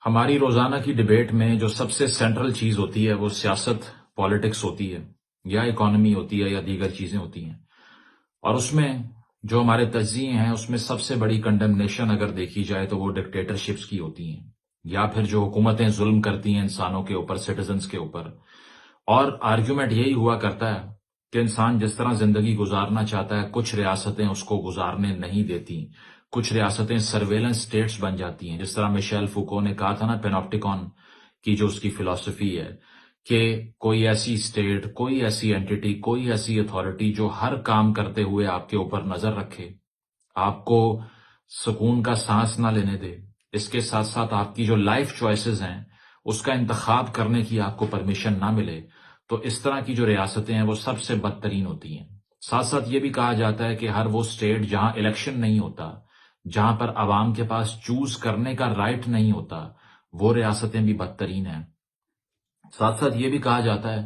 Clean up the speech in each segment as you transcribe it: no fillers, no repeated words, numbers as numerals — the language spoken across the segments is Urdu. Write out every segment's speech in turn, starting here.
ہماری روزانہ کی ڈیبیٹ میں جو سب سے سینٹرل چیز ہوتی ہے وہ سیاست، پالیٹکس ہوتی ہے، یا اکانومی ہوتی ہے، یا دیگر چیزیں ہوتی ہیں. اور اس میں جو ہمارے تجزیے ہیں اس میں سب سے بڑی کنڈمنیشن اگر دیکھی جائے تو وہ ڈکٹیٹرشپس کی ہوتی ہیں، یا پھر جو حکومتیں ظلم کرتی ہیں انسانوں کے اوپر، سٹیزنز کے اوپر. اور آرگیومنٹ یہی ہوا کرتا ہے کہ انسان جس طرح زندگی گزارنا چاہتا ہے کچھ ریاستیں اس کو گزارنے نہیں دیتی، کچھ ریاستیں سرویلنس سٹیٹس بن جاتی ہیں. جس طرح میشیل فوکو نے کہا تھا نا، پیناپٹیکون کی جو اس کی فلسفی ہے کہ کوئی ایسی اسٹیٹ، کوئی ایسی اینٹی، کوئی ایسی اتھارٹی جو ہر کام کرتے ہوئے آپ کے اوپر نظر رکھے، آپ کو سکون کا سانس نہ لینے دے، اس کے ساتھ ساتھ آپ کی جو لائف چوائسز ہیں اس کا انتخاب کرنے کی آپ کو پرمیشن نہ ملے، تو اس طرح کی جو ریاستیں ہیں وہ سب سے بدترین ہوتی ہیں. ساتھ ساتھ یہ بھی کہا جاتا ہے کہ ہر وہ اسٹیٹ جہاں الیکشن نہیں ہوتا، جہاں پر عوام کے پاس چوز کرنے کا رائٹ نہیں ہوتا، وہ ریاستیں بھی بدترین ہیں. ساتھ ساتھ یہ بھی کہا جاتا ہے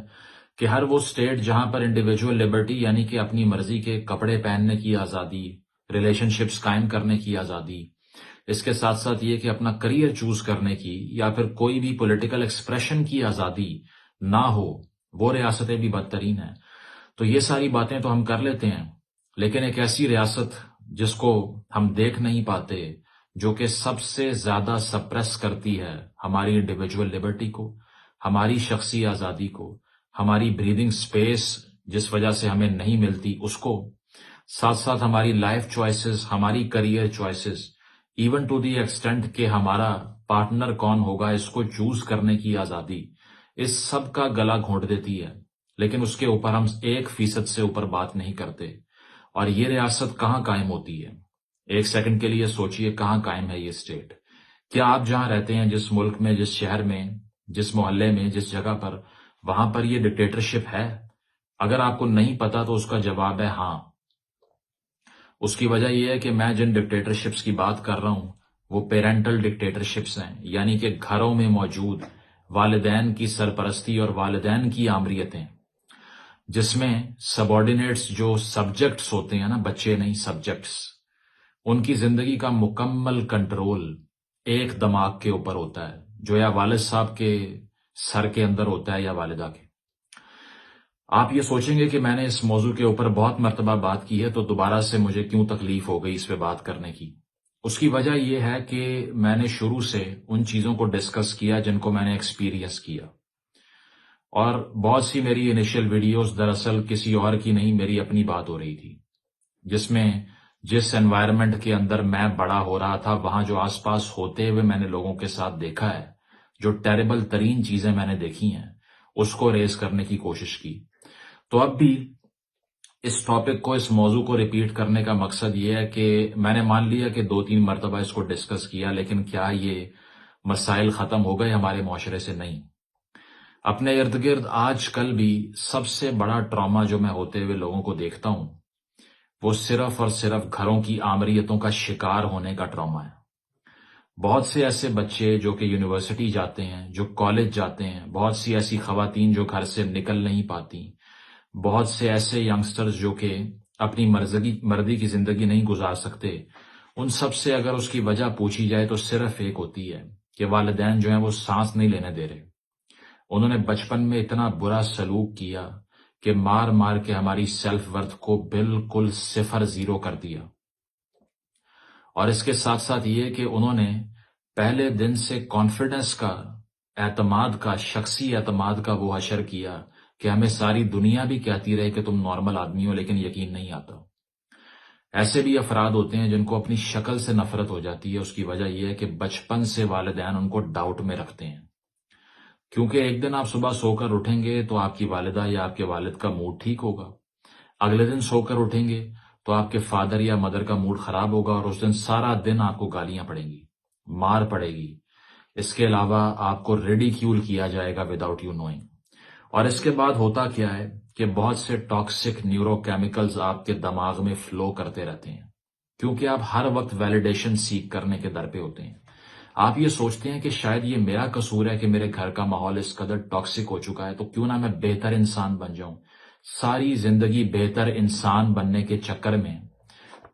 کہ ہر وہ اسٹیٹ جہاں پر انڈیویجول لبرٹی یعنی کہ اپنی مرضی کے کپڑے پہننے کی آزادی، ریلیشن شپس قائم کرنے کی آزادی، اس کے ساتھ ساتھ یہ کہ اپنا کریئر چوز کرنے کی یا پھر کوئی بھی پولیٹیکل ایکسپریشن کی آزادی نہ ہو، وہ ریاستیں بھی بدترین ہیں. تو یہ ساری باتیں تو ہم کر لیتے ہیں، لیکن ایک ایسی ریاست جس کو ہم دیکھ نہیں پاتے، جو کہ سب سے زیادہ سپریس کرتی ہے ہماری انڈیویجول لبرٹی کو، ہماری شخصی آزادی کو، ہماری بریدنگ سپیس جس وجہ سے ہمیں نہیں ملتی اس کو، ساتھ ساتھ ہماری لائف چوائسز، ہماری career choices, even to the extent کہ ہمارا پارٹنر کون ہوگا اس کو چوز کرنے کی آزادی، اس سب کا گلا گھونٹ دیتی ہے. لیکن اس کے اوپر ہم 1% سے اوپر بات نہیں کرتے. اور یہ ریاست کہاں قائم ہوتی ہے؟ ایک سیکنڈ کے لیے سوچئے، کہاں قائم ہے یہ اسٹیٹ؟ کیا آپ جہاں رہتے ہیں، جس ملک میں، جس شہر میں، جس محلے میں، جس جگہ پر، وہاں پر یہ ڈکٹیٹرشپ ہے؟ اگر آپ کو نہیں پتا تو اس کا جواب ہے ہاں. اس کی وجہ یہ ہے کہ میں جن ڈکٹیٹرشپس کی بات کر رہا ہوں وہ پیرنٹل ڈکٹیٹرشپس ہیں، یعنی کہ گھروں میں موجود والدین کی سرپرستی اور والدین کی آمریتیں، جس میں سب آرڈینیٹس جو سبجیکٹس ہوتے ہیں نا، بچے نہیں سبجیکٹس، ان کی زندگی کا مکمل کنٹرول ایک دماغ کے اوپر ہوتا ہے، جو یا والد صاحب کے سر کے اندر ہوتا ہے یا والدہ کے. آپ یہ سوچیں گے کہ میں نے اس موضوع کے اوپر بہت مرتبہ بات کی ہے تو دوبارہ سے مجھے کیوں تکلیف ہو گئی اس پہ بات کرنے کی. اس کی وجہ یہ ہے کہ میں نے شروع سے ان چیزوں کو ڈسکس کیا جن کو میں نے ایکسپیرینس کیا، اور بہت سی میری انیشیل ویڈیوز دراصل کسی اور کی نہیں، میری اپنی بات ہو رہی تھی، جس میں جس انوائرمنٹ کے اندر میں بڑا ہو رہا تھا وہاں جو آس پاس ہوتے ہوئے میں نے لوگوں کے ساتھ دیکھا ہے، جو ٹیریبل ترین چیزیں میں نے دیکھی ہیں، اس کو ریز کرنے کی کوشش کی. تو اب بھی اس ٹاپک کو، اس موضوع کو ریپیٹ کرنے کا مقصد یہ ہے کہ میں نے مان لیا کہ 2-3 مرتبہ اس کو ڈسکس کیا، لیکن کیا یہ مسائل ختم ہو گئے ہمارے معاشرے سے؟ نہیں. اپنے ارد گرد آج کل بھی سب سے بڑا ٹراما جو میں ہوتے ہوئے لوگوں کو دیکھتا ہوں وہ صرف اور صرف گھروں کی آمریتوں کا شکار ہونے کا ٹراما ہے. بہت سے ایسے بچے جو کہ یونیورسٹی جاتے ہیں، جو کالج جاتے ہیں، بہت سی ایسی خواتین جو گھر سے نکل نہیں پاتی، بہت سے ایسے ینگسٹرز جو کہ اپنی مرضی کی زندگی نہیں گزار سکتے، ان سب سے اگر اس کی وجہ پوچھی جائے تو صرف ایک ہوتی ہے کہ والدین جو ہیں وہ سانس نہیں لینے دے رہے. انہوں نے بچپن میں اتنا برا سلوک کیا کہ مار مار کے ہماری سیلف ورتھ کو بالکل 0 کر دیا. اور اس کے ساتھ ساتھ یہ کہ انہوں نے پہلے دن سے کانفیڈنس کا، اعتماد کا، شخصی اعتماد کا وہ حشر کیا کہ ہمیں ساری دنیا بھی کہتی رہے کہ تم نارمل آدمی ہو، لیکن یقین نہیں آتا. ایسے بھی افراد ہوتے ہیں جن کو اپنی شکل سے نفرت ہو جاتی ہے. اس کی وجہ یہ ہے کہ بچپن سے والدین ان کو ڈاؤٹ میں رکھتے ہیں، کیونکہ ایک دن آپ صبح سو کر اٹھیں گے تو آپ کی والدہ یا آپ کے والد کا موڈ ٹھیک ہوگا، اگلے دن سو کر اٹھیں گے تو آپ کے فادر یا مدر کا موڈ خراب ہوگا، اور اس دن سارا دن آپ کو گالیاں پڑیں گی، مار پڑے گی. اس کے علاوہ آپ کو ریڈیکیول کیا جائے گا وداؤٹ یو نوئنگ. اور اس کے بعد ہوتا کیا ہے کہ بہت سے ٹاکسک نیورو کیمیکلز آپ کے دماغ میں فلو کرتے رہتے ہیں، کیونکہ آپ ہر وقت ویلیڈیشن سیکھ کرنے کے در پہ ہوتے ہیں. آپ یہ سوچتے ہیں کہ شاید یہ میرا قصور ہے کہ میرے گھر کا ماحول اس قدر ٹاکسک ہو چکا ہے، تو کیوں نہ میں بہتر انسان بن جاؤں. ساری زندگی بہتر انسان بننے کے چکر میں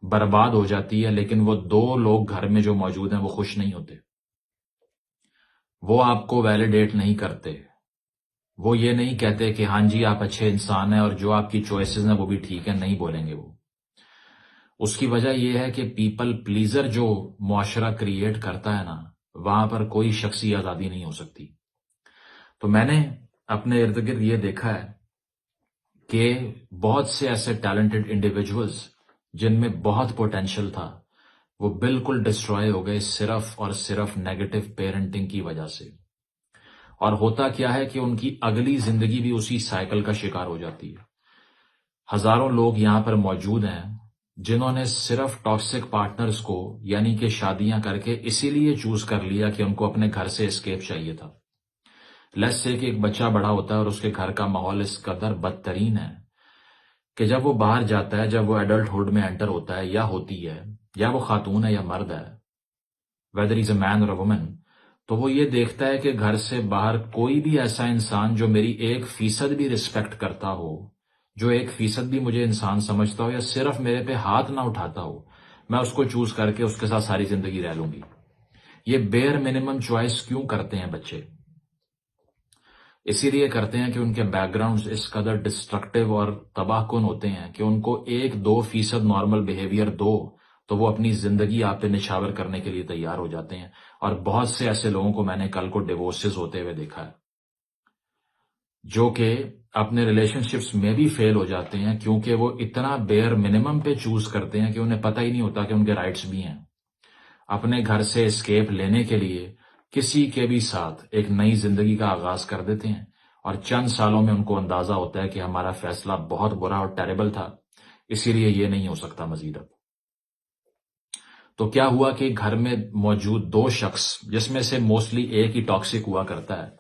برباد ہو جاتی ہے، لیکن وہ 2 لوگ گھر میں جو موجود ہیں وہ خوش نہیں ہوتے. وہ آپ کو ویلیڈیٹ نہیں کرتے، وہ یہ نہیں کہتے کہ ہاں جی آپ اچھے انسان ہیں اور جو آپ کی چوائسز ہیں وہ بھی ٹھیک ہیں، نہیں بولیں گے وہ۔ اس کی وجہ یہ ہے کہ پیپل پلیزر جو معاشرہ کریٹ کرتا ہے نا، وہاں پر کوئی شخصی آزادی نہیں ہو سکتی۔ تو میں نے اپنے ارد گرد یہ دیکھا ہے کہ بہت سے ایسے ٹیلنٹڈ انڈیویجولز جن میں بہت پوٹینشل تھا، وہ بالکل ڈسٹروائے ہو گئے صرف اور صرف نیگیٹو پیرنٹنگ کی وجہ سے۔ اور ہوتا کیا ہے کہ ان کی اگلی زندگی بھی اسی سائیکل کا شکار ہو جاتی ہے۔ ہزاروں لوگ یہاں پر موجود ہیں جنہوں نے صرف ٹاکسک پارٹنرز کو یعنی کہ شادیاں کر کے اسی لیے چوز کر لیا کہ ان کو اپنے گھر سے اسکیپ چاہیے تھا۔ لیٹس سے کہ ایک بچہ بڑا ہوتا ہے اور اس کے گھر کا ماحول اس قدر بدترین ہے کہ جب وہ باہر جاتا ہے، جب وہ ایڈلٹ ہوڈ میں انٹر ہوتا ہے یا ہوتی ہے، یا وہ خاتون ہے یا مرد ہے، whether he's a man or a woman، تو وہ یہ دیکھتا ہے کہ گھر سے باہر کوئی بھی ایسا انسان جو میری 1% بھی ریسپیکٹ کرتا ہو، جو 1% بھی مجھے انسان سمجھتا ہو یا صرف میرے پہ ہاتھ نہ اٹھاتا ہو، میں اس کو چوز کر کے اس کے ساتھ ساری زندگی رہ لوں گی۔ یہ بیئر منیمم چوائس کیوں کرتے ہیں بچے؟ اسی لیے کرتے ہیں کہ ان کے بیک گراؤنڈز اس قدر ڈسٹرکٹیو اور تباہ کن ہوتے ہیں کہ ان کو 1-2% نارمل بیہیویئر دو تو وہ اپنی زندگی آپ پہ نچھاور کرنے کے لیے تیار ہو جاتے ہیں۔ اور بہت سے ایسے لوگوں کو میں نے کل کو ڈیورسز ہوتے ہوئے دیکھا ہے جو کہ اپنے ریلیشن شپس میں بھی فیل ہو جاتے ہیں کیونکہ وہ اتنا بیئر منیمم پہ چوز کرتے ہیں کہ انہیں پتہ ہی نہیں ہوتا کہ ان کے رائٹس بھی ہیں۔ اپنے گھر سے اسکیپ لینے کے لیے کسی کے بھی ساتھ ایک نئی زندگی کا آغاز کر دیتے ہیں، اور چند سالوں میں ان کو اندازہ ہوتا ہے کہ ہمارا فیصلہ بہت برا اور ٹیریبل تھا، اسی لیے یہ نہیں ہو سکتا مزید اب۔ تو کیا ہوا کہ گھر میں موجود 2 شخص، جس میں سے موسٹلی ایک ہی ٹاکسک ہوا کرتا ہے،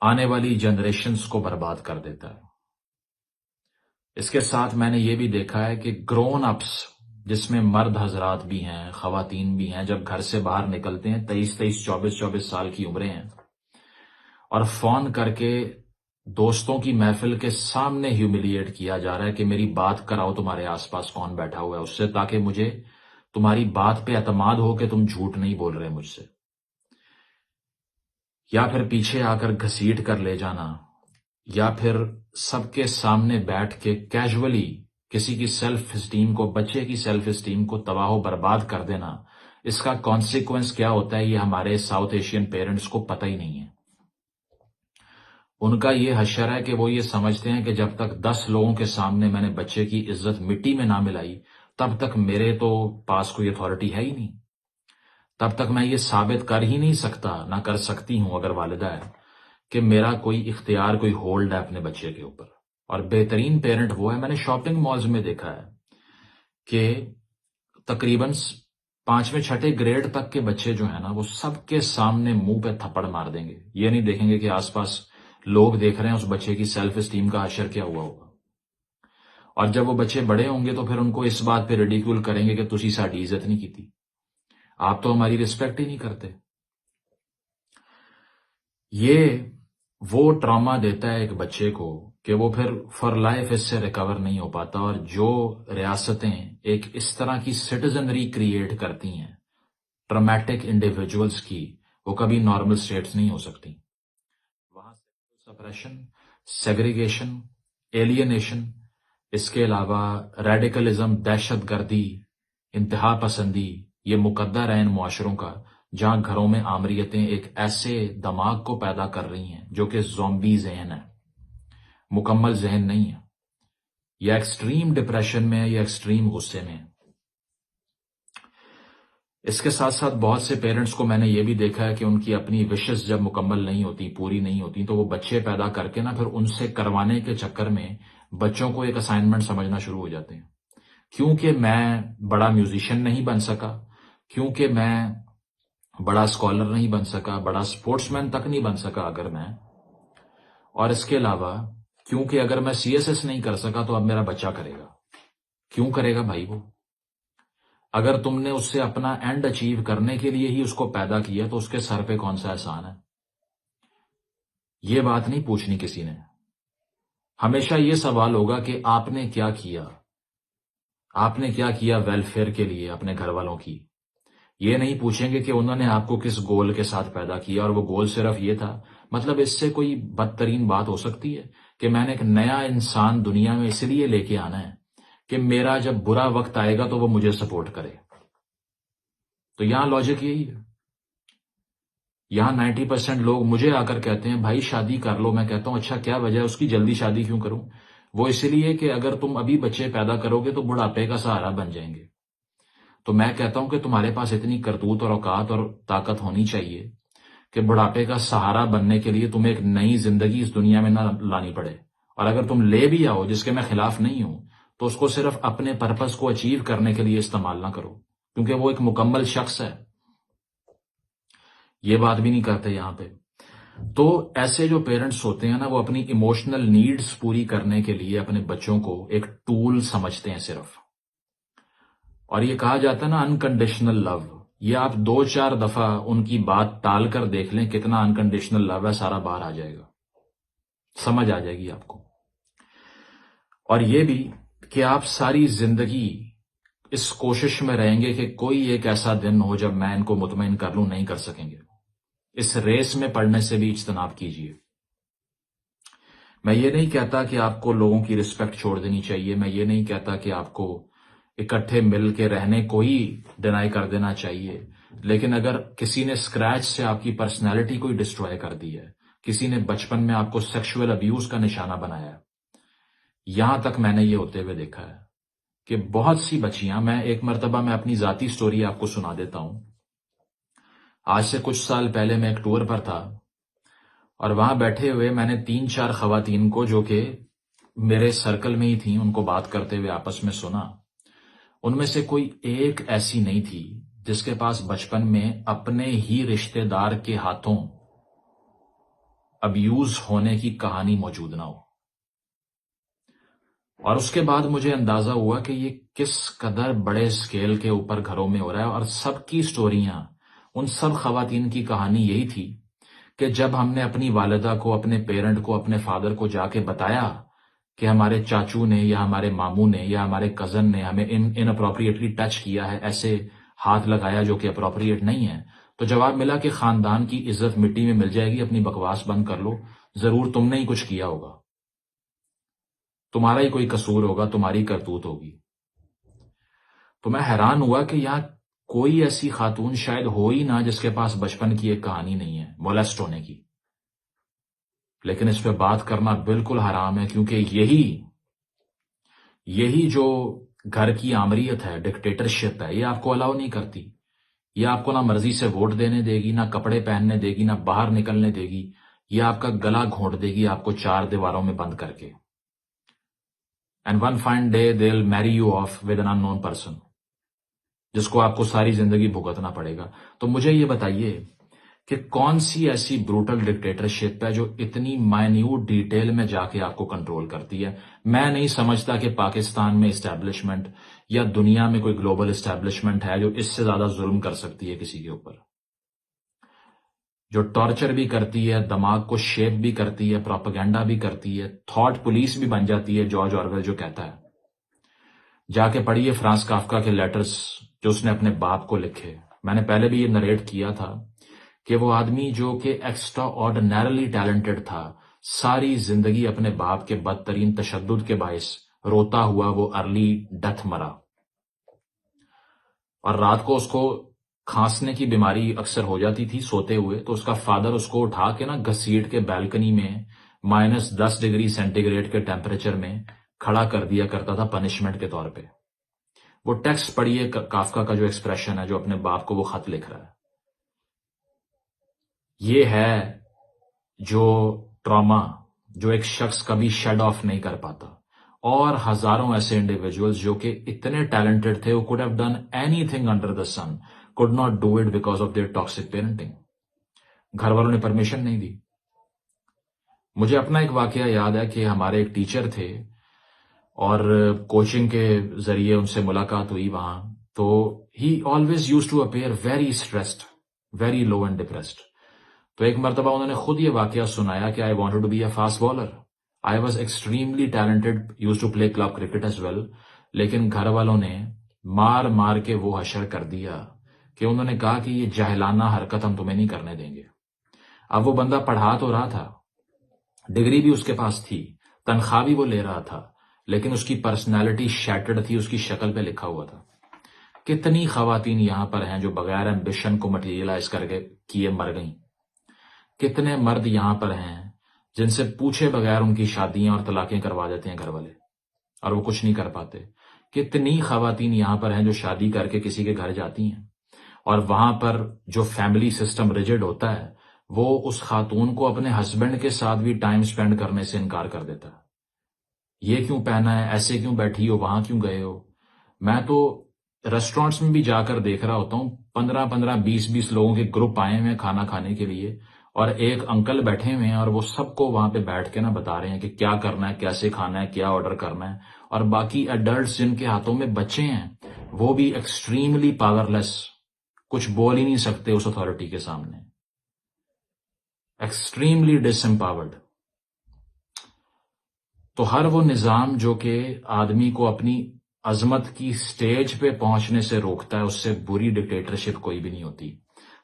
آنے والی جنریشنز کو برباد کر دیتا ہے۔ اس کے ساتھ میں نے یہ بھی دیکھا ہے کہ گرون اپس، جس میں مرد حضرات بھی ہیں، خواتین بھی ہیں، جب گھر سے باہر نکلتے ہیں 23 24 سال کی عمریں ہیں، اور فون کر کے دوستوں کی محفل کے سامنے ہیوملیٹ کیا جا رہا ہے کہ میری بات کراؤ تمہارے آس پاس کون بیٹھا ہوا ہے اس سے، تاکہ مجھے تمہاری بات پہ اعتماد ہو کہ تم جھوٹ نہیں بول رہے مجھ سے، یا پھر پیچھے آ کر گھسیٹ کر لے جانا، یا پھر سب کے سامنے بیٹھ کے کیجولی کسی کی سیلف اسٹیم کو، بچے کی سیلف اسٹیم کو تباہ و برباد کر دینا۔ اس کا کانسیکوینس کیا ہوتا ہے یہ ہمارے ساؤتھ ایشین پیرنٹس کو پتہ ہی نہیں ہے۔ ان کا یہ حشر ہے کہ وہ یہ سمجھتے ہیں کہ جب تک 10 لوگوں کے سامنے میں نے بچے کی عزت مٹی میں نہ ملائی، تب تک میرے تو پاس کوئی اتھارٹی ہے ہی نہیں، تب تک میں یہ ثابت کر ہی نہیں سکتا، نہ کر سکتی ہوں اگر والدہ ہے، کہ میرا کوئی اختیار، کوئی ہولڈ ہے اپنے بچے کے اوپر۔ اور بہترین پیرنٹ وہ ہے، میں نے شاپنگ مالز میں دیکھا ہے کہ تقریباً 5ویں 6ٹھے گریڈ تک کے بچے جو ہیں نا، وہ سب کے سامنے منہ پہ تھپڑ مار دیں گے، یہ نہیں دیکھیں گے کہ آس پاس لوگ دیکھ رہے ہیں اس بچے کی سیلف اسٹیم کا حشر کیا ہوا ہوگا۔ اور جب وہ بچے بڑے ہوں گے تو پھر ان کو اس بات پہ ریڈیکیول کریں گے کہ تسی ساڈی عزت نہیں کیتی، آپ تو ہماری رسپیکٹ ہی نہیں کرتے۔ یہ وہ ٹراما دیتا ہے ایک بچے کو کہ وہ پھر فار لائف اس سے ریکور نہیں ہو پاتا، اور جو ریاستیں ایک اس طرح کی سٹیزنری کریٹ کرتی ہیں ٹرامیٹک انڈیویجولز کی، وہ کبھی نارمل سٹیٹس نہیں ہو سکتی۔ وہاں سپریشن، سیگریگیشن، ایلینیشن، اس کے علاوہ ریڈیکلزم، دہشت گردی، انتہا پسندی، یہ مقدر ہے ان معاشروں کا جہاں گھروں میں آمریتیں ایک ایسے دماغ کو پیدا کر رہی ہیں جو کہ زومبی ذہن ہے، مکمل ذہن نہیں ہے، یا ایکسٹریم ڈپریشن میں ہے یا ایکسٹریم غصے میں ہے۔ اس کے ساتھ ساتھ بہت سے پیرنٹس کو میں نے یہ بھی دیکھا ہے کہ ان کی اپنی وشز جب مکمل نہیں ہوتی، پوری نہیں ہوتی، تو وہ بچے پیدا کر کے نا پھر ان سے کروانے کے چکر میں بچوں کو ایک اسائنمنٹ سمجھنا شروع ہو جاتے ہیں۔ کیونکہ میں بڑا میوزیشین نہیں بن سکا، کیونکہ میں بڑا اسکالر نہیں بن سکا، بڑا اسپورٹس مین تک نہیں بن سکا اگر میں، اور اس کے علاوہ کیونکہ اگر میں CSS نہیں کر سکا تو اب میرا بچہ کرے گا۔ کیوں کرے گا بھائی؟ وہ اگر تم نے اس سے اپنا اینڈ اچیو کرنے کے لیے ہی اس کو پیدا کیا تو اس کے سر پہ کون سا احسان ہے؟ یہ بات نہیں پوچھنی کسی نے۔ ہمیشہ یہ سوال ہوگا کہ آپ نے کیا کیا، آپ نے کیا کیا ویلفیئر کے لیے اپنے گھر والوں کی، یہ نہیں پوچھیں گے کہ انہوں نے آپ کو کس گول کے ساتھ پیدا کیا اور وہ گول صرف یہ تھا. مطلب اس سے کوئی بدترین بات ہو سکتی ہے کہ میں نے ایک نیا انسان دنیا میں اس لیے لے کے آنا ہے کہ میرا جب برا وقت آئے گا تو وہ مجھے سپورٹ کرے. تو یہاں لاجک یہی ہے. یہاں 90% لوگ مجھے آ کر کہتے ہیں بھائی شادی کر لو. میں کہتا ہوں اچھا کیا وجہ ہے اس کی, جلدی شادی کیوں کروں؟ وہ اس لیے کہ اگر تم ابھی بچے پیدا کرو گے تو بڑھاپے کا سہارا بن جائیں گے. تو میں کہتا ہوں کہ تمہارے پاس اتنی کرتوت اور اوقات اور طاقت ہونی چاہیے کہ بڑھاپے کا سہارا بننے کے لیے تمہیں ایک نئی زندگی اس دنیا میں نہ لانی پڑے. اور اگر تم لے بھی آؤ, جس کے میں خلاف نہیں ہوں, تو اس کو صرف اپنے پرپس کو اچیو کرنے کے لیے استعمال نہ کرو, کیونکہ وہ ایک مکمل شخص ہے. یہ بات بھی نہیں کرتے یہاں پہ. تو ایسے جو پیرنٹس ہوتے ہیں نا, وہ اپنی ایموشنل نیڈز پوری کرنے کے لیے اپنے بچوں کو ایک ٹول سمجھتے ہیں صرف. اور یہ کہا جاتا ہے نا انکنڈیشنل لو, یہ آپ 2-4 دفعہ ان کی بات ٹال کر دیکھ لیں کتنا انکنڈیشنل لو ہے, سارا باہر آ جائے گا, سمجھ آ جائے گی آپ کو. اور یہ بھی کہ آپ ساری زندگی اس کوشش میں رہیں گے کہ کوئی ایک ایسا دن ہو جب میں ان کو مطمئن کر لوں, نہیں کر سکیں گے. اس ریس میں پڑنے سے بھی اجتناب کیجیے. میں یہ نہیں کہتا کہ آپ کو لوگوں کی رسپیکٹ چھوڑ دینی چاہیے, میں یہ نہیں کہتا کہ آپ کو اکٹھے مل کے رہنے کو ہی ڈینائی کر دینا چاہیے. لیکن اگر کسی نے اسکریچ سے آپ کی پرسنالٹی کو ہی ڈسٹروائے کر دی ہے, کسی نے بچپن میں آپ کو سیکشول ابیوز کا نشانہ بنایا ہے, یہاں تک میں نے یہ ہوتے ہوئے دیکھا ہے کہ بہت سی بچیاں, میں ایک مرتبہ میں اپنی ذاتی سٹوری آپ کو سنا دیتا ہوں. آج سے کچھ سال پہلے میں ایک ٹور پر تھا, اور وہاں بیٹھے ہوئے میں نے 3-4 خواتین کو جو کہ میرے سرکل میں ہی تھیں, ان کو بات کرتے ہوئے آپس میں سنا. ان میں سے کوئی ایک ایسی نہیں تھی جس کے پاس بچپن میں اپنے ہی رشتہ دار کے ہاتھوں ابیوز ہونے کی کہانی موجود نہ ہو. اور اس کے بعد مجھے اندازہ ہوا کہ یہ کس قدر بڑے سکیل کے اوپر گھروں میں ہو رہا ہے. اور سب کی سٹوریاں, ان سب خواتین کی کہانی یہی تھی کہ جب ہم نے اپنی والدہ کو, اپنے پیرنٹ کو, اپنے فادر کو جا کے بتایا کہ ہمارے چاچو نے یا ہمارے ماموں نے یا ہمارے کزن نے ہمیں ان اپروپریٹلی ٹچ کیا ہے, ایسے ہاتھ لگایا جو کہ اپروپریٹ نہیں ہے, تو جواب ملا کہ خاندان کی عزت مٹی میں مل جائے گی, اپنی بکواس بند کر لو, ضرور تم نے ہی کچھ کیا ہوگا, تمہارا ہی کوئی قصور ہوگا, تمہاری کرتوت ہوگی. تو میں حیران ہوا کہ یہاں کوئی ایسی خاتون شاید ہو ہی نہ جس کے پاس بچپن کی ایک کہانی نہیں ہے مولیسٹ ہونے کی. لیکن اس پہ بات کرنا بالکل حرام ہے, کیونکہ یہی جو گھر کی آمریت ہے, ڈکٹیٹرشپ ہے, یہ آپ کو الاؤ نہیں کرتی. یہ آپ کو نہ مرضی سے ووٹ دینے دے گی, نہ کپڑے پہننے دے گی, نہ باہر نکلنے دے گی. یہ آپ کا گلا گھونٹ دے گی آپ کو 4 دیواروں میں بند کر کے. And one fine day they will marry you off with an unknown person, جس کو آپ کو ساری زندگی بھگتنا پڑے گا. تو مجھے یہ بتائیے کہ کون سی ایسی بروٹل ڈکٹیٹرشپ ہے جو اتنی مائنیوٹ ڈیٹیل میں جا کے آپ کو کنٹرول کرتی ہے. میں نہیں سمجھتا کہ پاکستان میں اسٹیبلشمنٹ یا دنیا میں کوئی گلوبل اسٹیبلشمنٹ ہے جو اس سے زیادہ ظلم کر سکتی ہے کسی کے اوپر, جو ٹارچر بھی کرتی ہے, دماغ کو شیپ بھی کرتی ہے, پروپیگنڈا بھی کرتی ہے, تھاٹ پولیس بھی بن جاتی ہے. جارج آرویل جو کہتا ہے, جا کے پڑھیے فرانس کافکا کے لیٹرز جو اس نے اپنے باپ کو لکھے. میں نے پہلے بھی یہ نریٹ کیا تھا کہ وہ آدمی جو کہ ایکسٹرا آرڈنریلی ٹیلنٹڈ تھا, ساری زندگی اپنے باپ کے بدترین تشدد کے باعث روتا ہوا وہ ارلی ڈیتھ مرا. اور رات کو اس کو کھانسنے کی بیماری اکثر ہو جاتی تھی سوتے ہوئے, تو اس کا فادر اس کو اٹھا کے نا گھسیٹ کے بالکنی میں -10 ڈگری سینٹی گریڈ کے ٹیمپریچر میں کھڑا کر دیا کرتا تھا پنشمنٹ کے طور پہ. وہ ٹیکسٹ پڑھیے کافکا کا جو ایکسپریشن ہے, جو اپنے باپ کو وہ خط لکھ رہا ہے. یہ ہے جو ٹراما جو ایک شخص کبھی شیڈ آف نہیں کر پاتا. اور ہزاروں ایسے انڈیویجولز جو کہ اتنے ٹیلنٹڈ تھے, وہ could have done anything under the sun, could not do it because of their toxic parenting. گھر والوں نے پرمیشن نہیں دی. مجھے اپنا ایک واقعہ یاد ہے کہ ہمارے ایک ٹیچر تھے اور کوچنگ کے ذریعے ان سے ملاقات ہوئی وہاں, تو he always used to appear very stressed, very low and depressed. تو ایک مرتبہ انہوں نے خود یہ واقعہ سنایا کہ I wanted to be a fast bowler. I was extremely talented, used to play club cricket as well. لیکن گھر والوں نے مار مار کے وہ حشر کر دیا کہ انہوں نے کہا کہ یہ جاہلانہ حرکت ہم تمہیں نہیں کرنے دیں گے۔ اب وہ بندہ پڑھا تو رہا تھا، ڈگری بھی اس کے پاس تھی، تنخواہ بھی وہ لے رہا تھا، لیکن اس کی پرسنالٹی شیٹرڈ تھی، اس کی شکل پہ لکھا ہوا تھا۔ کتنی خواتین یہاں پر ہیں جو بغیر ایمبیشن کو مٹیریلائز کر کے کیے مر گئیں؟ کتنے مرد یہاں پر ہیں جن سے پوچھے بغیر ان کی شادیاں اور طلاقیں کروا دیتے ہیں گھر والے، اور وہ کچھ نہیں کر پاتے؟ کتنی خواتین یہاں پر ہیں جو شادی کر کے کسی کے گھر جاتی ہیں اور وہاں پر جو فیملی سسٹم ریجڈ ہوتا ہے وہ اس خاتون کو اپنے ہسبینڈ کے ساتھ بھی ٹائم سپینڈ کرنے سے انکار کر دیتا ہے۔ یہ کیوں پہنا ہے، ایسے کیوں بیٹھی ہو، وہاں کیوں گئے ہو؟ میں تو ریسٹورینٹس میں بھی جا کر دیکھ رہا ہوتا ہوں، 15 20 لوگوں کے گروپ آئے ہوئے ہیں کھانا کھانے کے لیے، اور ایک انکل بیٹھے ہوئے ہیں اور وہ سب کو وہاں پہ بیٹھ کے بتا رہے ہیں کہ کیا کرنا ہے، کیسے کھانا ہے، کیا آرڈر کرنا ہے، اور باقی ایڈلٹس جن کے ہاتھوں میں بچے ہیں وہ بھی ایکسٹریملی پاور لیس، کچھ بول ہی نہیں سکتے اس اتھارٹی کے سامنے، ایکسٹریملی ڈس امپاورڈ۔ تو ہر وہ نظام جو کہ آدمی کو اپنی عظمت کی سٹیج پہ پہنچنے سے روکتا ہے، اس سے بری ڈکٹیٹرشپ کوئی بھی نہیں ہوتی۔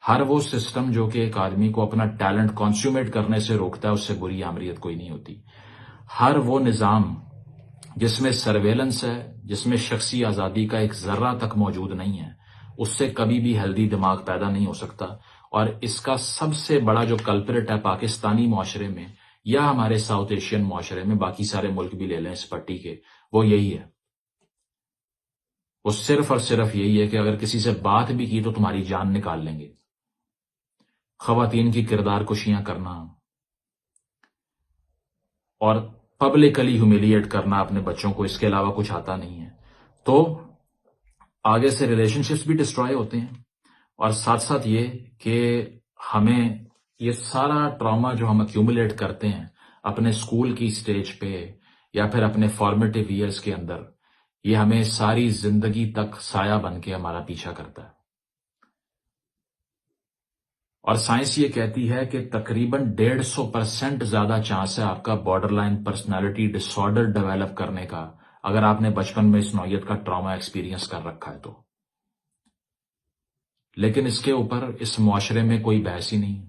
ہر وہ سسٹم جو کہ ایک آدمی کو اپنا ٹیلنٹ کنزیومیٹ کرنے سے روکتا ہے، اس سے بری آمریت کوئی نہیں ہوتی۔ ہر وہ نظام جس میں سرویلنس ہے، جس میں شخصی آزادی کا ایک ذرہ تک موجود نہیں ہے، اس سے کبھی بھی ہیلدی دماغ پیدا نہیں ہو سکتا۔ اور اس کا سب سے بڑا جو کلپریٹ ہے پاکستانی معاشرے میں یا ہمارے ساؤتھ ایشین معاشرے میں، باقی سارے ملک بھی لے لیں اس پٹی کے، وہ یہی ہے۔ وہ صرف اور صرف یہی ہے کہ اگر کسی سے بات بھی کی تو تمہاری جان نکال لیں گے۔ خواتین کی کردار کشیاں کرنا اور پبلکلی ہیومیلیٹ کرنا اپنے بچوں کو، اس کے علاوہ کچھ آتا نہیں ہے۔ تو آگے سے ریلیشن شپس بھی ڈسٹرائے ہوتے ہیں، اور ساتھ ساتھ یہ کہ ہمیں یہ سارا ٹراما جو ہم ایکیومولیٹ کرتے ہیں اپنے سکول کی سٹیج پہ یا پھر اپنے فارمیٹیو ایئرز کے اندر، یہ ہمیں ساری زندگی تک سایہ بن کے ہمارا پیچھا کرتا ہے۔ اور سائنس یہ کہتی ہے کہ تقریباً 150% زیادہ چانس ہے آپ کا بارڈر لائن پرسنالٹی ڈس آرڈر ڈیولپ کرنے کا، اگر آپ نے بچپن میں اس نوعیت کا ٹراما ایکسپیرینس کر رکھا ہے تو۔ لیکن اس کے اوپر اس معاشرے میں کوئی بحث ہی نہیں۔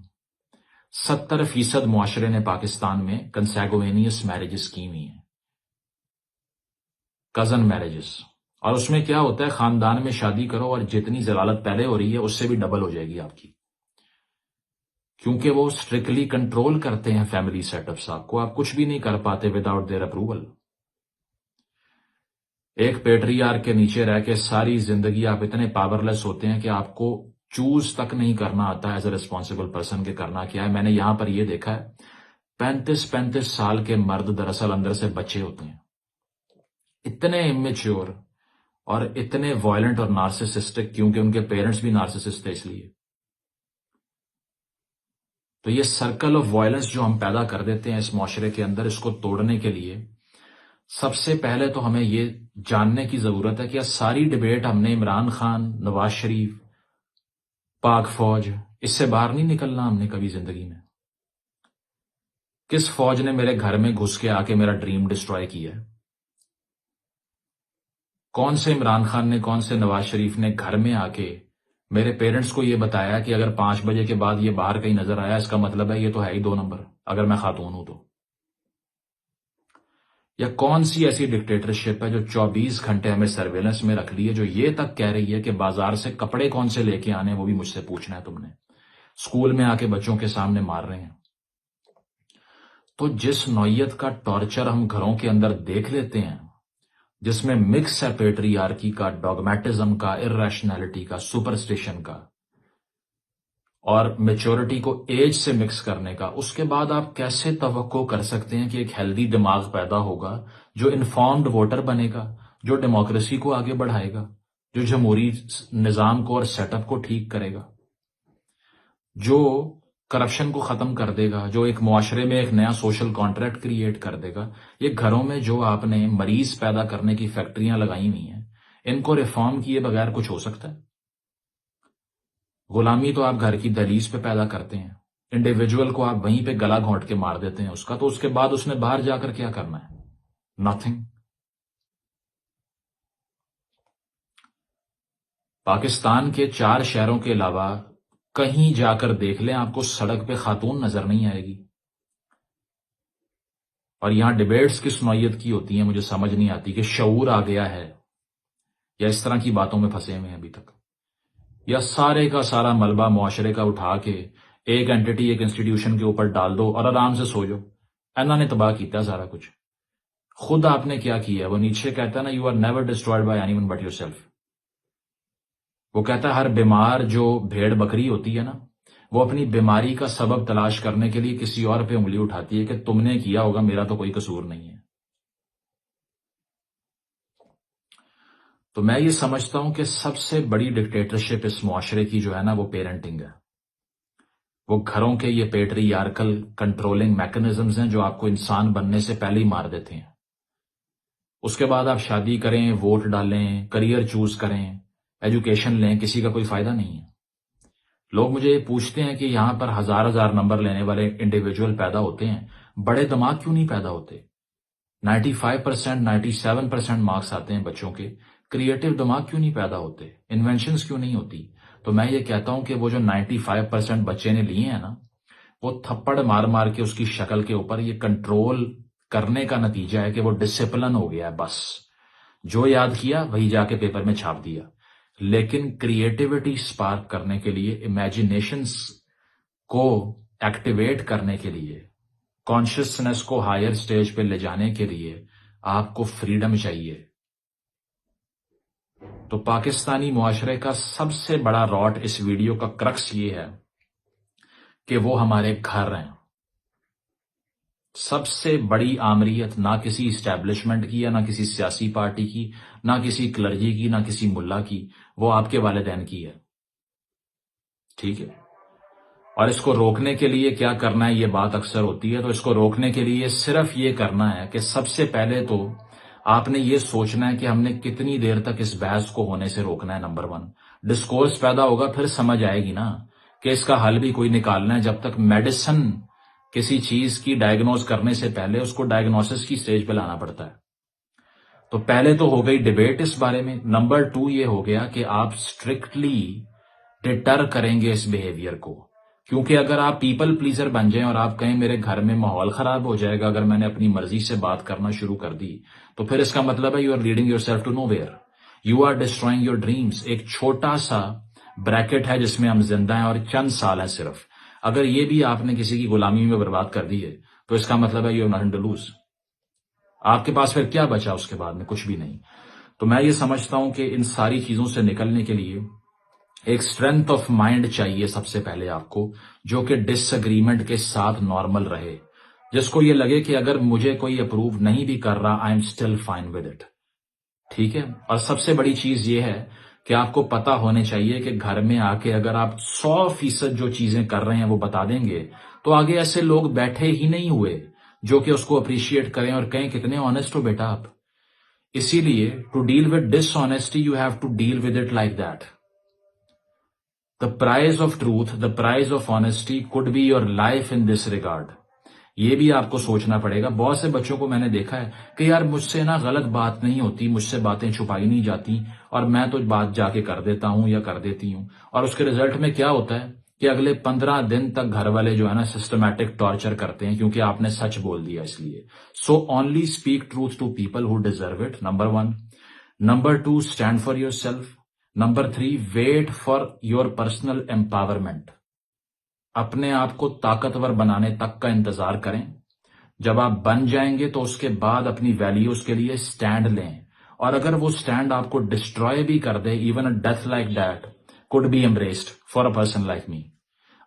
70% معاشرے نے پاکستان میں کنسیگوینیس میرجز کی ہوئی ہیں، کزن میرجز، اور اس میں کیا ہوتا ہے، خاندان میں شادی کرو اور جتنی ضلالت پہلے ہو رہی ہے اس سے بھی ڈبل ہو جائے گی آپ کی، کیونکہ وہ اسٹرکٹلی کنٹرول کرتے ہیں فیملی سیٹ اپس آپ کو، آپ کچھ بھی نہیں کر پاتے وداؤٹ دیئر اپروول۔ ایک پیٹریار کے نیچے رہ کے ساری زندگی آپ اتنے پاور لیس ہوتے ہیں کہ آپ کو چوز تک نہیں کرنا آتا ایز اے ریسپانسبل پرسن کہ کرنا کیا ہے۔ میں نے یہاں پر یہ دیکھا ہے 35 سال کے مرد دراصل اندر سے بچے ہوتے ہیں، اتنے امیچیور اور اتنے وائلنٹ اور نارسسسٹک، کیونکہ ان کے پیرنٹس بھی نارسسسٹ تھے اس لیے۔ تو یہ سرکل آف وائلنس جو ہم پیدا کر دیتے ہیں اس معاشرے کے اندر، اس کو توڑنے کے لیے سب سے پہلے تو ہمیں یہ جاننے کی ضرورت ہے کہ ساری ڈیبیٹ ہم نے عمران خان، نواز شریف، پاک فوج، اس سے باہر نہیں نکلنا ہم نے کبھی زندگی میں۔ کس فوج نے میرے گھر میں گھس کے آ کے میرا ڈریم ڈسٹرائے کیا ہے؟ کون سے عمران خان نے، کون سے نواز شریف نے گھر میں آ کے میرے پیرنٹس کو یہ بتایا کہ اگر 5 بجے کے بعد یہ باہر کہیں نظر آیا اس کا مطلب ہے یہ تو ہے ہی 2 نمبر، اگر میں خاتون ہوں تو؟ یا کون سی ایسی ڈکٹیٹرشپ ہے جو 24 گھنٹے ہمیں سرویلنس میں رکھ لی ہے، جو یہ تک کہہ رہی ہے کہ بازار سے کپڑے کون سے لے کے آنے وہ بھی مجھ سے پوچھنا ہے تم نے، اسکول میں آ کے بچوں کے سامنے مار رہے ہیں۔ تو جس نوعیت کا ٹارچر ہم گھروں کے اندر دیکھ لیتے ہیں، جس میں مکس ہے پیٹریارکی کا، ڈاگمیٹزم کا، ارریشنلٹی کا، سپرسٹیشن کا، اور میچورٹی کو ایج سے مکس کرنے کا، اس کے بعد آپ کیسے توقع کر سکتے ہیں کہ ایک ہیلدی دماغ پیدا ہوگا جو انفارمڈ ووٹر بنے گا، جو ڈیموکریسی کو آگے بڑھائے گا، جو جمہوری نظام کو اور سیٹ اپ کو ٹھیک کرے گا، جو کرپشن کو ختم کر دے گا، جو ایک معاشرے میں ایک نیا سوشل کانٹریکٹ کریٹ کر دے گا۔ یہ گھروں میں جو آپ نے مریض پیدا کرنے کی فیکٹریاں لگائی ہوئی ہیں، ان کو ریفارم کیے بغیر کچھ ہو سکتا ہے؟ غلامی تو آپ گھر کی دہلیز پہ پیدا کرتے ہیں، انڈیویجول کو آپ وہیں پہ گلا گھونٹ کے مار دیتے ہیں اس کا، تو اس کے بعد اس نے باہر جا کر کیا کرنا ہے؟ نتھنگ۔ پاکستان کے 4 شہروں کے علاوہ کہیں جا کر دیکھ لیں، آپ کو سڑک پہ خاتون نظر نہیں آئے گی. اور یہاں ڈیبیٹس کس نوعیت کی ہوتی ہیں مجھے سمجھ نہیں آتی، کہ شعور آ گیا ہے یا اس طرح کی باتوں میں پھنسے ہوئے ہیں ابھی تک، یا سارے کا سارا ملبہ معاشرے کا اٹھا کے ایک اینٹی ایک انسٹیٹیوشن کے اوپر ڈال دو اور آرام سے سو جاؤ. اینا نے تباہ کیتا سارا کچھ. خود آپ نے کیا کیا ہے؟ وہ نیچے کہتا ہے نا، you are never destroyed by anyone but yourself. وہ کہتا ہے ہر بیمار جو بھیڑ بکری ہوتی ہے نا، وہ اپنی بیماری کا سبب تلاش کرنے کے لیے کسی اور پہ انگلی اٹھاتی ہے کہ تم نے کیا ہوگا، میرا تو کوئی قصور نہیں ہے. تو میں یہ سمجھتا ہوں کہ سب سے بڑی ڈکٹیٹرشپ اس معاشرے کی جو ہے نا وہ پیرنٹنگ ہے. وہ گھروں کے یہ پیٹریارکل کنٹرولنگ میکنزمز ہیں جو آپ کو انسان بننے سے پہلے ہی مار دیتے ہیں. اس کے بعد آپ شادی کریں، ووٹ ڈالیں، کریئر چوز کریں، ایجوکیشن لیں، کسی کا کوئی فائدہ نہیں ہے. لوگ مجھے یہ پوچھتے ہیں کہ یہاں پر ہزار نمبر لینے والے انڈیویجول پیدا ہوتے ہیں، بڑے دماغ کیوں نہیں پیدا ہوتے؟ 95%، 97% مارکس آتے ہیں بچوں کے، کریٹو دماغ کیوں نہیں پیدا ہوتے؟ انوینشنز کیوں نہیں ہوتی؟ تو میں یہ کہتا ہوں کہ وہ جو 95% بچے نے لیے ہیں نا، وہ تھپڑ مار مار کے اس کی شکل کے اوپر یہ کنٹرول کرنے کا نتیجہ ہے کہ وہ ڈسپلن ہو گیا ہے. بس جو یاد کیا وہی جا کے پیپر میں چھاپ دیا. لیکن کریٹیوٹی سپارک کرنے کے لیے، امیجینیشنز کو ایکٹیویٹ کرنے کے لیے، کانشیسنس کو ہائر سٹیج پہ لے جانے کے لیے آپ کو فریڈم چاہیے. تو پاکستانی معاشرے کا سب سے بڑا راٹ اس ویڈیو کا کرکس یہ ہے کہ وہ ہمارے گھر ہیں. سب سے بڑی آمریت نہ کسی اسٹیبلشمنٹ کی، یا نہ کسی سیاسی پارٹی کی، نہ کسی کلرجی کی، نہ کسی ملا کی، وہ آپ کے والدین کی ہے. ٹھیک ہے؟ اور اس کو روکنے کے لیے کیا کرنا ہے، یہ بات اکثر ہوتی ہے. تو اس کو روکنے کے لیے صرف یہ کرنا ہے کہ سب سے پہلے تو آپ نے یہ سوچنا ہے کہ ہم نے کتنی دیر تک اس بحث کو ہونے سے روکنا ہے. نمبر 1، ڈسکورس پیدا ہوگا، پھر سمجھ آئے گی نا کہ اس کا حل بھی کوئی نکالنا ہے. جب تک میڈیسن کسی چیز کی ڈائگنوز کرنے سے پہلے اس کو ڈائگنوسس کی سٹیج پہ لانا پڑتا ہے. تو پہلے تو ہو گئی ڈیبیٹ اس بارے میں. نمبر 2 یہ ہو گیا کہ آپ سٹرکٹلی ڈیٹر کریں گے اس بیہیویئر کو. کیونکہ اگر آپ پیپل پلیزر بن جائیں اور آپ کہیں میرے گھر میں ماحول خراب ہو جائے گا اگر میں نے اپنی مرضی سے بات کرنا شروع کر دی، تو پھر اس کا مطلب ہے you are leading yourself to nowhere, you are destroying your dreams. ایک چھوٹا سا بریکٹ ہے جس میں ہم زندہ ہیں اور چند سال ہیں صرف. اگر یہ بھی آپ نے کسی کی غلامی میں برباد کر دی ہے تو اس کا مطلب ہے you have nothing to lose. آپ کے پاس پھر کیا بچا اس کے بعد میں؟ کچھ بھی نہیں. تو میں یہ سمجھتا ہوں کہ ان ساری چیزوں سے نکلنے کے لیے ایک اسٹرینتھ آف مائنڈ چاہیے سب سے پہلے آپ کو، جو کہ ڈس اگریمنٹ کے ساتھ نارمل رہے، جس کو یہ لگے کہ اگر مجھے کوئی اپروو نہیں بھی کر رہا، I am still fine with it. ٹھیک ہے؟ اور سب سے بڑی چیز یہ ہے کہ آپ کو پتا ہونے چاہیے کہ گھر میں آ کے اگر آپ 100% جو چیزیں کر رہے ہیں وہ بتا دیں گے تو آگے ایسے لوگ بیٹھے ہی نہیں ہوئے جو کہ اس کو اپریشیٹ کریں اور کہیں کتنے آنےسٹ ہو بیٹا آپ. اسی لیے to deal with this honesty you have to deal with it like that. The price of truth, the price of honesty could be your life in this regard. یہ بھی آپ کو سوچنا پڑے گا. بہت سے بچوں کو میں نے دیکھا ہے کہ یار مجھ سے نا غلط بات نہیں ہوتی، مجھ سے باتیں چھپائی نہیں جاتی اور میں تو بات جا کے کر دیتا ہوں یا کر دیتی ہوں. اور اس کے رزلٹ میں کیا ہوتا ہے کہ اگلے 15 دن تک گھر والے جو ہے نا سسٹمیٹک ٹارچر کرتے ہیں کیونکہ آپ نے سچ بول دیا اس لیے. So only speak truth to people who deserve it. Number 1. Number 2، stand for yourself. Number 3، wait for your personal empowerment. اپنے آپ کو طاقتور بنانے تک کا انتظار کریں. جب آپ بن جائیں گے تو اس کے بعد اپنی ویلیوز کے لیے سٹینڈ لیں. اور اگر وہ سٹینڈ آپ کو ڈسٹروائے بھی کر دے، even a death like that could be embraced for a person like me.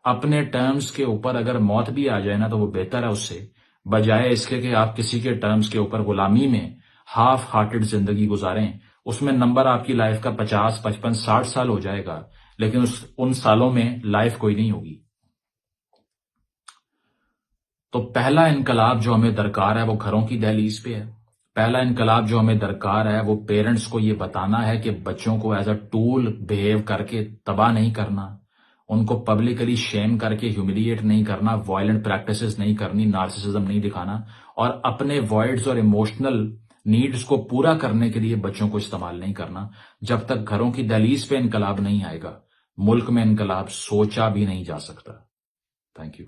اپنے ٹرمز کے اوپر اگر موت بھی آ جائے نا تو وہ بہتر ہے اس سے، بجائے اس کے کہ آپ کسی کے ٹرمز کے اوپر غلامی میں ہاف ہارٹڈ زندگی گزاریں. اس میں نمبر آپ کی لائف کا 50، 55، 60 سال ہو جائے گا، لیکن ان سالوں میں لائف کوئی نہیں ہوگی. تو پہلا انقلاب جو ہمیں درکار ہے وہ گھروں کی دہلیز پہ ہے. پہلا انقلاب جو ہمیں درکار ہے وہ پیرنٹس کو یہ بتانا ہے کہ بچوں کو ایز اے ٹول بیہیو کر کے تباہ نہیں کرنا، ان کو پبلکلی شیم کر کے ہیوملیٹ نہیں کرنا، وائلنٹ پریکٹسز نہیں کرنی، نارسسزم نہیں دکھانا، اور اپنے وائڈز اور ایموشنل نیڈز کو پورا کرنے کے لیے بچوں کو استعمال نہیں کرنا. جب تک گھروں کی دہلیز پہ انقلاب نہیں آئے گا، ملک میں انقلاب سوچا بھی نہیں جا سکتا. Thank you.